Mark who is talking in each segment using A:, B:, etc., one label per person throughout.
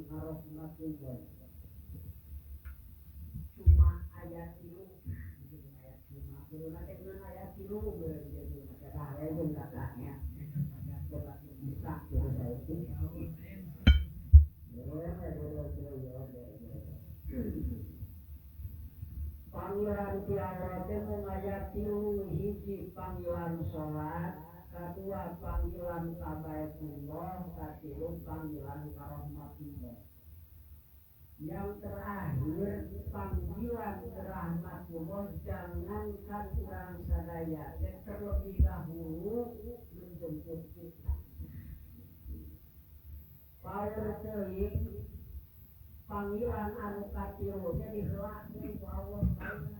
A: karahmatullah. Cuma ayat itu ayat cuma dulu nanti ayat itu berarti ada itu katanya bisa panggilan tiawate mengayati hiji panggilan sholat, kedua panggilan tabaitullah, ketiga panggilan karahmatullah. Yang terakhir panggilan rahmatullah, jangankan kurang sadaya terlebih dahulu menjemput kita. Power teuing panggilan anu katilu jadi diheulakeun ku Allah Ta'ala.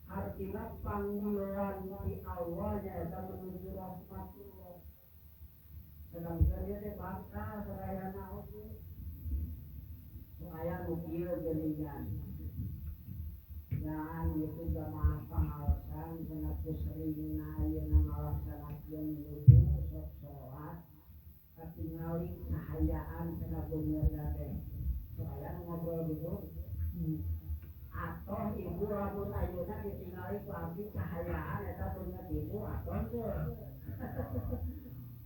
A: Artinya panggilan di Allah nyaeta menuju rahmatullah. Sedangkan dia teh bakal sarayana oge. Supaya nu kieu geuningan. Jangan itu jamaah pengawasan cenah sering ayeuna ngalaksanakeun wudu sok salat katingali cahayaan cenah beungeut teh. Soalnya ngobrol gitu atau ibu lamun ayeuna ditingali ku abdi cahayaan eta beungeut ibu atau teu.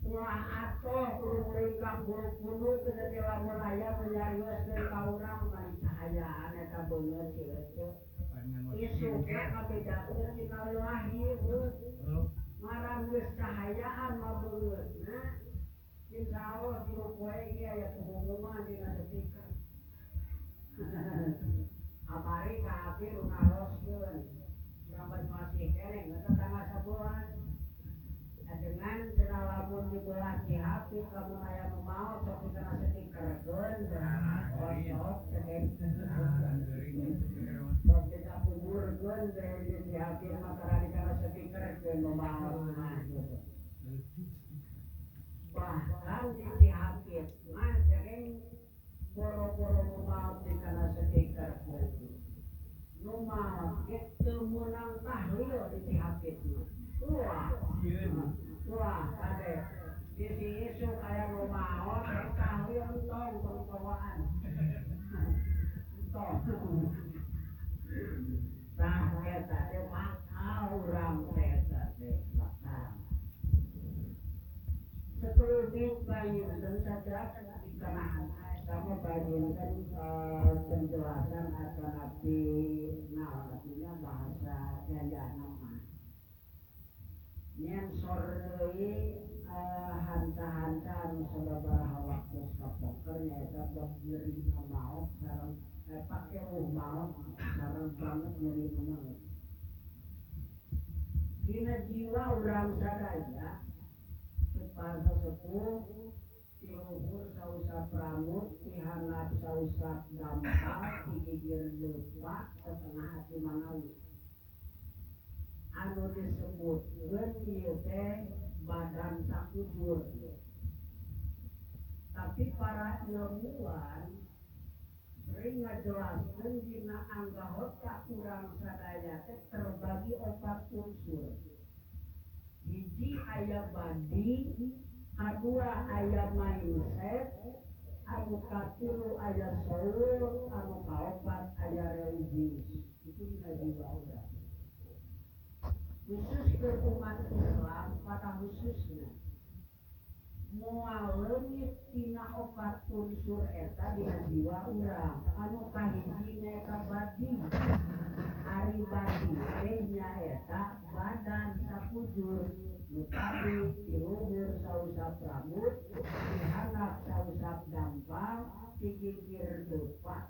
A: Wah atoh kuring ka bulu-bulu teu lamun aya menyarioskeun ka urang mani cahayaan eta beungeut kieu. Isu ge kabedakeun tingali lahir. Marang geus cahayaan mah beungeutna. Insyaallah tilu poe ieu aya pengumuman dina setika. Apari ka api nu ngaroskeun. Sampai masih kereng tetangga sabulan. Dengan cenah lamun dibelah di hati lamun aya nu maot sok dikena stikeurkeun kosok cek sok ditapuburkeun dari di hati mah tara dikena stikeurkeun nu maot mah bahkan di hati mah sering boro-boro nu maot dikena stikeurkeun nu maot teu meunang tahlil di hati mah wah, kade. Di sini isu kayak lu mau, tahu yang tong pengkawaan. Tong. Nah, kita teh bakal urang kita teh bakal. Sekelumit bayunkeun saja dikenahan sama bayunkeun penjelasan akan abdi artinya bahasa jayana mah. Nyen sor deui hanca-hanca anu sababaraha waktu kapoker nyaeta bab nyeri maot sareng pake maot sareng banget nyeri maot. Dina jiwa urang sadaya supaya sepuh tiluhur sausap rambut tihandap sausap dampal digigir leupak setengah hati manawi. Anu disebutkeun ieu teh badan sakujur. Tapi para ilmuwan sering ngajelaskeun dina anggota urang sadaya teh terbagi 4 unsur. Hiji aya badi, kadua aya mindset, anu katilu aya soul, anu kaopat aya religius. Itu dina jiwa urang. Khusus ke umat Islam pada khususnya moal leungit tina 4 unsur eta dina jiwa urang anu kahiji nyaeta badi ari badi teh nyaeta badan sakujur nu tadi tiluhur sausap rambut dihandap sausap dampal digigir leupak